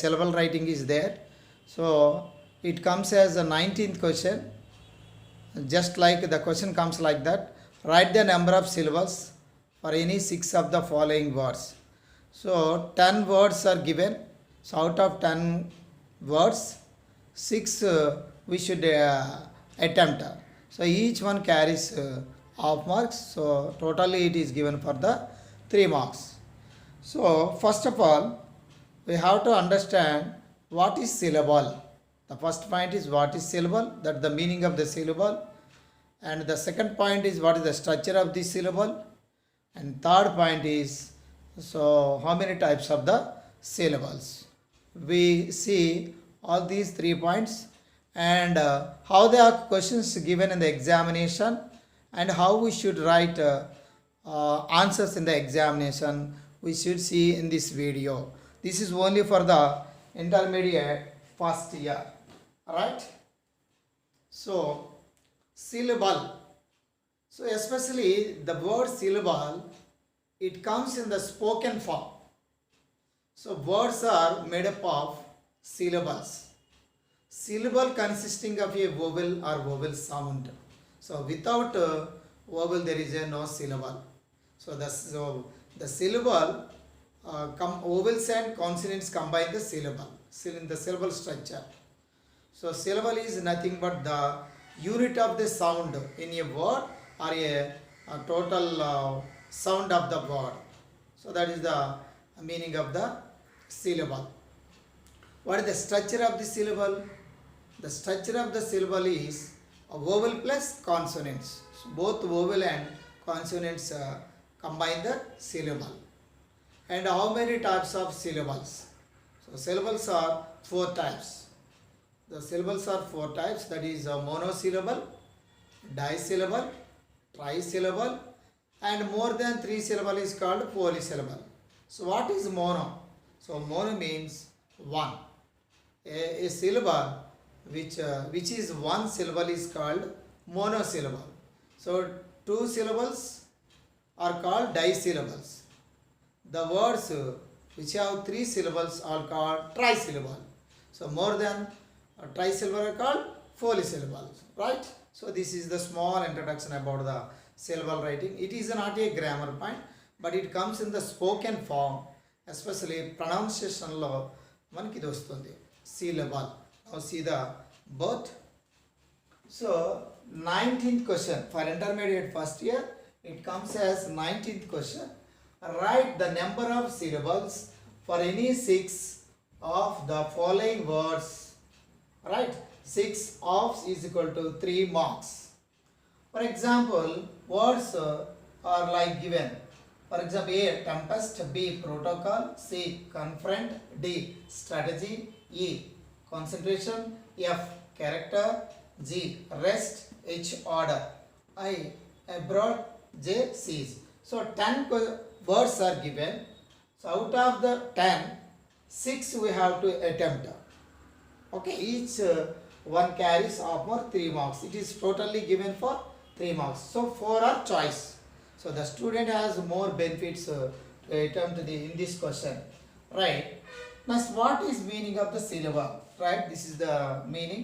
syllable writing is there. So it comes as a 19th question. Just like the question comes like that. Write the number of syllables for any 6 of the following words. So 10 words are given. So out of 10 words, 6 we should attempt. So each one carries half marks. So totally it is given for the 3 marks. So first of all, we have to understand what is syllable. The first point is what is syllable, that the meaning of the syllable. And the second point is what is the structure of the syllable. And third point is so how many types of the syllables. We see all these 3 points and how there are questions given in the examination and how we should write answers in the examination we should see in this video. This is only for the intermediate first year. Alright. So syllable. So especially the word syllable, it comes in the spoken form. So words are made up of syllables. Syllable consisting of a vowel or vowel sound. So without vowel there is no syllable. So the syllable vowels and consonants combine the syllable in the syllable structure. So syllable is nothing but the unit of the sound in a word or a total sound of the word. So that is the meaning of the syllable. What is the structure of the syllable? The structure of the syllable is a vowel plus consonants. So both vowel and consonants combine the syllable. And how many types of syllables? So syllables are 4 types. The syllables are 4 types, that is monosyllable, disyllable, trisyllable, and more than 3 syllable is called polysyllable. So what is mono? So mono means one. A syllable which is one syllable is called monosyllable. So 2 syllables are called disyllables. The words which have 3 syllables are called trisyllable. So more than trisyllable are called polysyllables, right? So this is the small introduction about the syllable writing. It is not a grammar point, but it comes in the spoken form, especially pronunciation lo manaki ఇది వస్తుంది syllable. Now see the both. So 19th question for intermediate first year, it comes as 19th question. Write the number of syllables for any 6 of the following words. Right? 6 of is equal to 3 marks. For example, words are like given. For example, A. Tempest, B. Protocol, C. Confront, D. Strategy, E. Concentration, F. Character, G. Rest, H. Order, I. Abroad, J. Seize. So 10 words are given. So out of the 10, 6 we have to attempt. Okay, each one carries half mark 3 marks. It is totally given for 3 marks. So 4 are choice. So the student has more benefits to attempt in this question. Right. Now what is meaning of the syllable? Right. This is the meaning.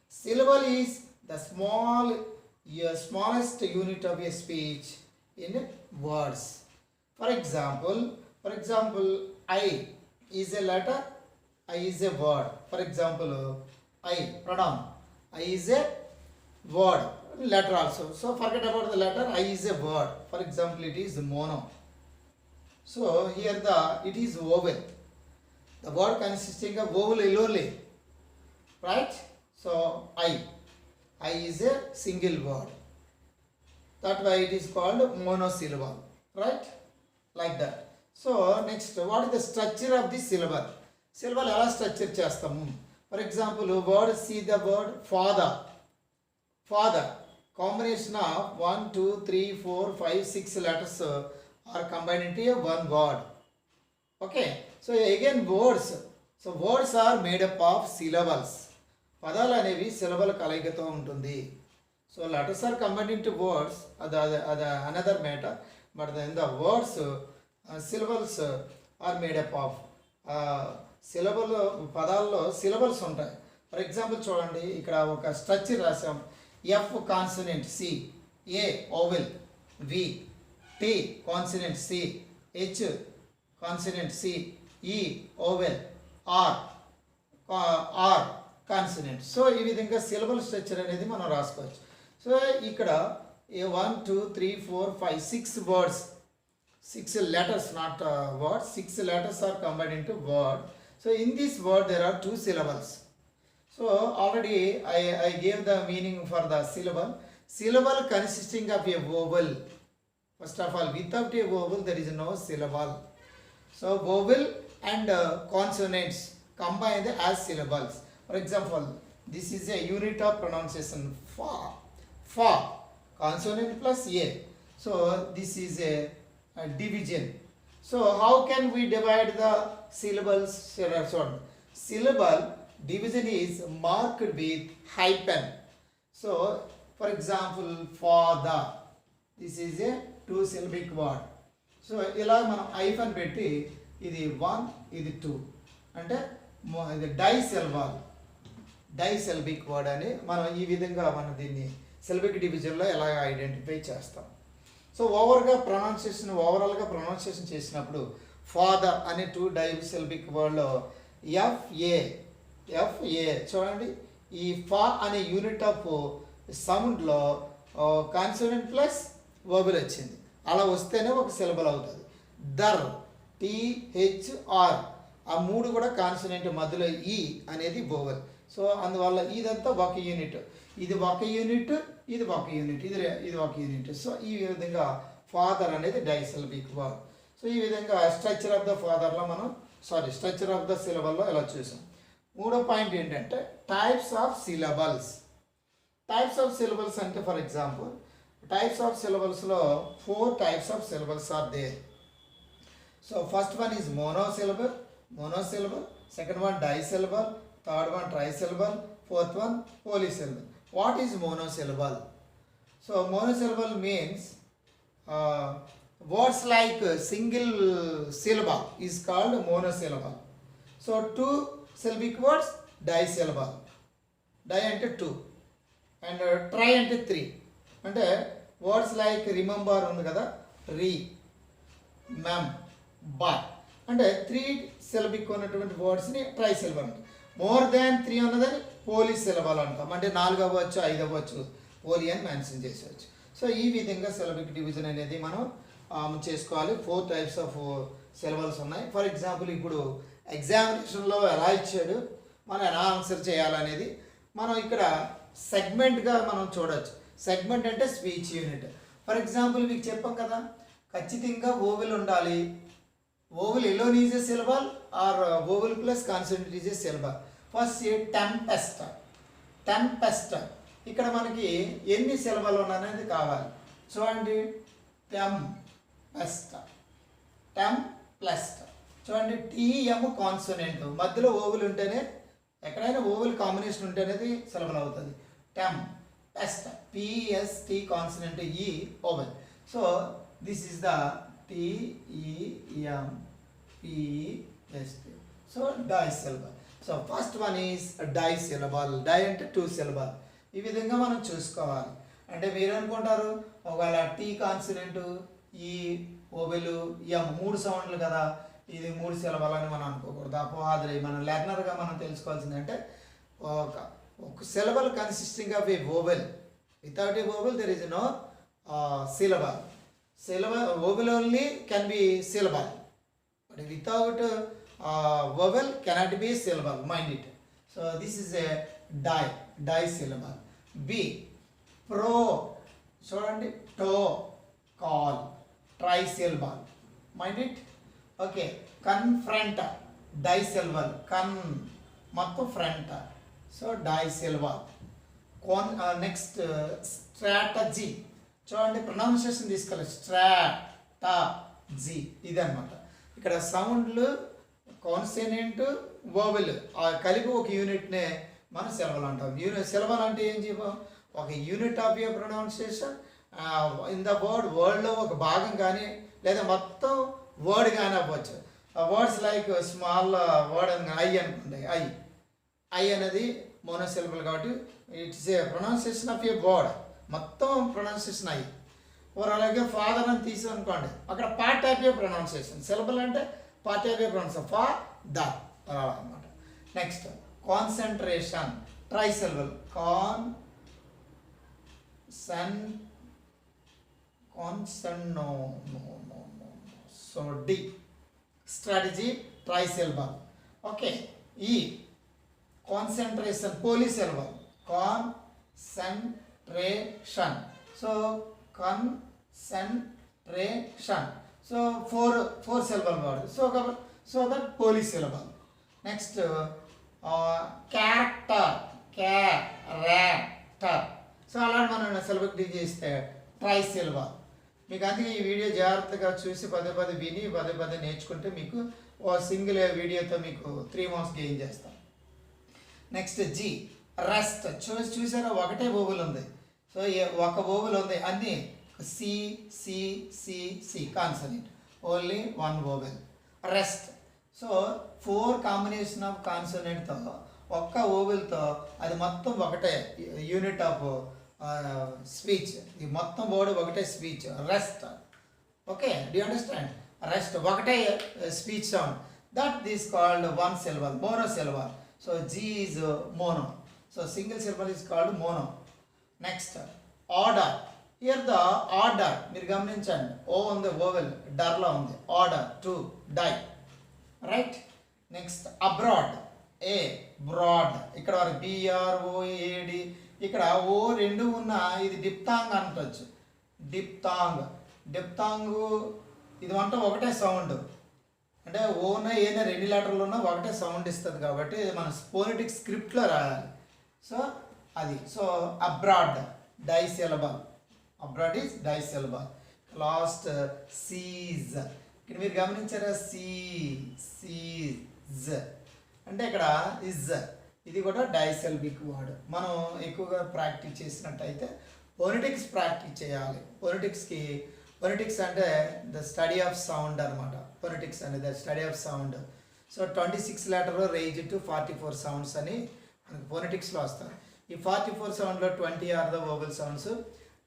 Syllable is the smallest unit of a speech in words. For example, I is a letter, I is a word. For example, I, pronoun. I is a word, letter also. So forget about the letter, I is a word. For example, it is mono. So here it is vowel. The word consisting of vowel only. Right? So I is a single word. That why it is called monosyllable. Right? Like that. So next, what is the structure of the syllable? Syllable ఎలా structure చేస్తాము? For example, word, see the word father. Father. Combination of 1, 2, 3, 4, 5, 6 letters are combined into one word. Okay. So again words. So words are made up of syllables. పదాలు అనేవి syllable కలయికతో ఉంటుంది. So letters are combined into words. Other another matter. But then the words syllables are made up of syllable పదాల్లో syllables ఉంటాయి. For example చూడండి, ఇక్కడ ఒక structure రాసాం. F consonant C, A vowel, V T consonant C, H consonant C, E vowel, R consonant. So ఈ విధంగా syllable structure అనేది మనం రాసుకోవచ్చు. సో ఇక్కడ 1 2 3 4 5 6 words, 6 letters, not words, 6 letters are combined into word. So in this word there are 2 syllables. So already I gave the meaning for the syllable. Syllable consisting of a vowel. First of all, without a vowel there is no syllable. So vowel and consonants combined as syllables. For example, this is a unit of pronunciation. Fa, fa, consonant plus a. So this is a division. So how can we divide the syllables? Syllable division is marked with hyphen. So for example, father, this is a 2 syllabic word. So ఇలా మనం hyphen పెట్టి ఇది 1 ఇది 2 అంటే ఇది డైసెల్బిక్ word అని మనం ఈ విధంగా మనం దీన్ని సిలబిక్ డివిజన్లో ఎలా ఐడెంటిఫై చేస్తాం. సో ఓవరాల్గా ప్రొనౌన్సియేషన్ చేసినప్పుడు ఫాదర్ అనే 2 డైసెల్బిక్ వర్డ్లో ఎఫ్ఏ చూడండి, ఈ ఫా అనే యూనిట్ ఆఫ్ సౌండ్లో కాన్సోనెంట్ ప్లస్ వోవెల్ వచ్చింది. అలా వస్తేనే ఒక సిలబల్ అవుతుంది. దర్, టిహెచ్ఆర్, ఆ 3 కూడా కాన్సోనెంట్, మధ్యలో ఈ అనేది వోవెల్. సో అందువల్ల ఇదంతా ఒక యూనిట్, ఇది ఒక యూనిట్, ఇది ఒక యూనిట్, ఇది ఒక యూనిట్. సో ఈ విధంగా ఫాదర్ అనేది డైసెల్బిక్ వర్డ్. సో ఈ విధంగా స్ట్రక్చర్ ఆఫ్ ద ఫాదర్లో స్ట్రక్చర్ ఆఫ్ ద సిలబల్లో ఇలా చూసాం. 3వ పాయింట్ ఏంటంటే types of syllables. Types of syllables అంటే ఫర్ ఎగ్జాంపుల్ టైప్స్ ఆఫ్ సిలబల్స్లో 4 types of syllables are there. So first one is monosyllable, second one disyllable, third one trisyllable, fourth one polysyllable. What is monosyllable? So monosyllable means words like single syllable is called monosyllable. So 2 syllabic words disyllable. Di ante 2 and tri ante 3. అంటే words like remember ఉంది కదా, re, mem, but అంటే 3 syllabic ఉన్నటువంటి వర్డ్స్ని ట్రైసిలబల్ అంటారు. More than 3 ఉన్నదని పోలీసిలబల్ అంటాం. అంటే 4 అవ్వచ్చు, 5 అవ్వచ్చు, పోలి అని మెన్షన్ చేసేవచ్చు. సో ఈ విధంగా సిలబిక్ డివిజన్ అనేది మనం చేసుకోవాలి. 4 టైప్స్ ఆఫ్ సిలబల్స్ ఉన్నాయి. ఫర్ ఎగ్జాంపుల్ ఇప్పుడు ఎగ్జామినేషన్లో ఎలా ఇచ్చాడు, మనం ఎలా ఆన్సర్ చేయాలనేది మనం ఇక్కడ సెగ్మెంట్గా మనం చూడవచ్చు. సెగ్మెంట్ అంటే స్పీచ్ యూనిట్. ఫర్ ఎగ్జాంపుల్ మీకు చెప్పాం కదా, ఖచ్చితంగా ఓవెల్ ఉండాలి. Vowel alone is a syllable or vowel plus consonant is a syllable. First tempest. ఇక్కడ మనకి ఎన్ని సిలబల్ ఉన్నాయనేది కావాలి. చూడండి, టెంపెస్ట్. చూడండి, టీఎం కాన్సోనెంట్, మధ్యలో ఓవెల్ ఉంటేనే, ఎక్కడైనా ఓవెల్ కాంబినేషన్ ఉంటేనేది సిలబల్ అవుతుంది. టెంపెస్ట్, పిఎస్టి కాన్సోనెంట్, ఈ vowel. So this is the TEMPEST. So disyllable. So first one is disyllable. Di అంటే 2 syllable. ఈ విధంగా మనం చూసుకోవాలి. అంటే మీరు అనుకుంటారు ఒకవేళ టీ కాన్సనెంట్, ఈ ఓవెలు, ఎం 3 సౌండ్లు కదా, ఇది 3 సిలబల్ అని మనం అనుకోకూడదు. అపోహాదులు మనం లెర్నర్గా మనం తెలుసుకోవాల్సింది అంటే ఒక syllable consisting of a vowel. Without a vowel there is no syllable. Vowel only can be syllable, but without vowel cannot be syllable. Mind it. So this is a disyllable. B, pro, చూడండి, to, call, trisyllable. Mind it. Okay, confront, disyllable, ಮತ್ತು front. So disyllable. Next, strategy. చూడండి, pronunciation తీసుకోవాలి. Strategy ఇది అనమాట. ఇక్కడ సౌండ్లు consonant vowel కలిపి ఒక యూనిట్నే మనం సిలబల్ అంటాం. సిలబల్ అంటే ఏం చెప్పాం, ఒక unit of a pronunciation in the వర్డ్లో ఒక భాగం కానీ లేదా మొత్తం వర్డ్ కానీ అవ్వచ్చు. వర్డ్స్ లైక్ స్మాల్ వర్డ్ అని ఐ అనుకోండి, ఐ అనేది మోనోసిలబుల్ కాబట్టి it's a pronunciation of a word, మొత్తం ప్రొనౌన్సియేషన్ ఐ. ఓర్ అలాగే ఫాదర్ అని తీసి అనుకోండి, అక్కడ part of a pronunciation, syllable అంటే part of a pronunciation, father అలా అనమాట. Next concentration, trisyllable, so D. Strategy trisyllable. Okay, ఈ concentration పోలీసిలబుల్, concentration. So concentration, so four syllable word, so that polysyllable. Next character, character. So అలాంటి మనం syllable D చేస్తే ట్రైసిలబుల్. మీకు అందుకే ఈ video జాగ్రత్తగా చూసి పదే పదే విని పదే పదే నేర్చుకుంటే మీకు ఓ సింగిల్ వీడియోతో మీకు 3 మార్క్స్ గెయిన్ చేస్తాం. Next G, rest. చూసారా ఒకటే ఓవెల్ ఉంది, సో ఒక ఓవెల్ ఉంది, అన్నీ C C C C consonant, only 1 vowel. Rest, so 4 combination of కాన్సనెంట్తో ఒక్క ఓవెల్తో అది మొత్తం ఒకటే యూనిట్ ఆఫ్ స్పీచ్. ఈ మొత్తం వర్డ్ ఒకటే speech, rest. Okay, do you understand? Rest ఒకటే speech sound, that is called 1 syllable, monosyllable. So G is mono, so single syllable is called mono. Next order. Here the order మీరు గమనించండి, O ఉంది vowel, డర్లో ఉంది, order to die, right. Next abroad, a broad, ఇక్కడ వరకు బిఆర్ఓఏడి, ఇక్కడ ఓ 2 ఉన్న ఇది డిప్తాంగ్ అంటొచ్చు, డిప్తాంగ్ ఇది అంటే ఒకటే సౌండ్, అంటే ఓన ఏనా 2 లెటర్లు ఉన్నా ఒకటే సౌండ్ ఇస్తుంది కాబట్టి ఇది మన ఫోనెటిక్ స్క్రిప్ట్లో రాయాలి. సో అది, so abroad disyllable, abroad is disyllable. Last seize, ఇక్కడ మీరు గమనించారా, సీజ్ అంటే ఇక్కడ ఇజ్, ఇది కూడా డైసిలబిక్ వర్డ్. మనం ఎక్కువగా ప్రాక్టీస్ చేసినట్టయితే ఫోనెటిక్స్ ప్రాక్టీస్ చేయాలి. ఫోనెటిక్స్ అంటే ద స్టడీ ఆఫ్ సౌండ్ అనమాట. ఫోనెటిక్స్ అనేది the study of sound. So 26 letter range to 44 sounds అని మనకు ఫోనెటిక్స్లో వస్తాయి. ఈ 44 సౌండ్లో 20 are the vowel sounds,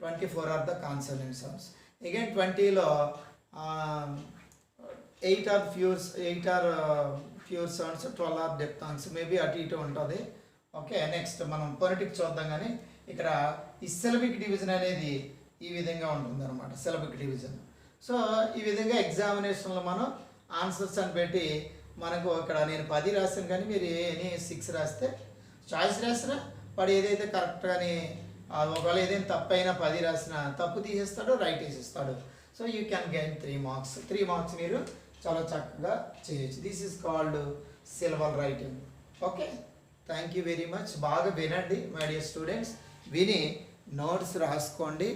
24 are the consonant sounds. Again 20లో 8 are pure sounds, 12 are diphthongs, maybe అటు ఇటు ఉంటుంది. ఓకే, నెక్స్ట్ మనం ఫోనెటిక్స్ చూద్దాం. కానీ ఇక్కడ ఈ సిలబిక్ డివిజన్ అనేది ఈ విధంగా ఉంటుంది అనమాట, సిలబిక్ డివిజన్. సో ఈ విధంగా ఎగ్జామినేషన్లో మనం ఆన్సర్స్ అని పెట్టి మనకు ఇక్కడ నేను 10 రాశాను, కానీ మీరు ఎనీ 6 రాస్తే చాయిస్ రాసినా వాడు ఏదైతే కరెక్ట్ కానీ ఒకవేళ ఏదైనా తప్పు అయినా 10 రాసినా తప్పు తీసేస్తాడు, రైట్ వేసేస్తాడు. So you can gain 3 marks. 3 marks మీరు చాలా చక్కగా చేయొచ్చు. This is called syllable writing. Okay, thank you very much. బాగా వినండి మై డియర్ స్టూడెంట్స్, విని నోట్స్ రాసుకోండి.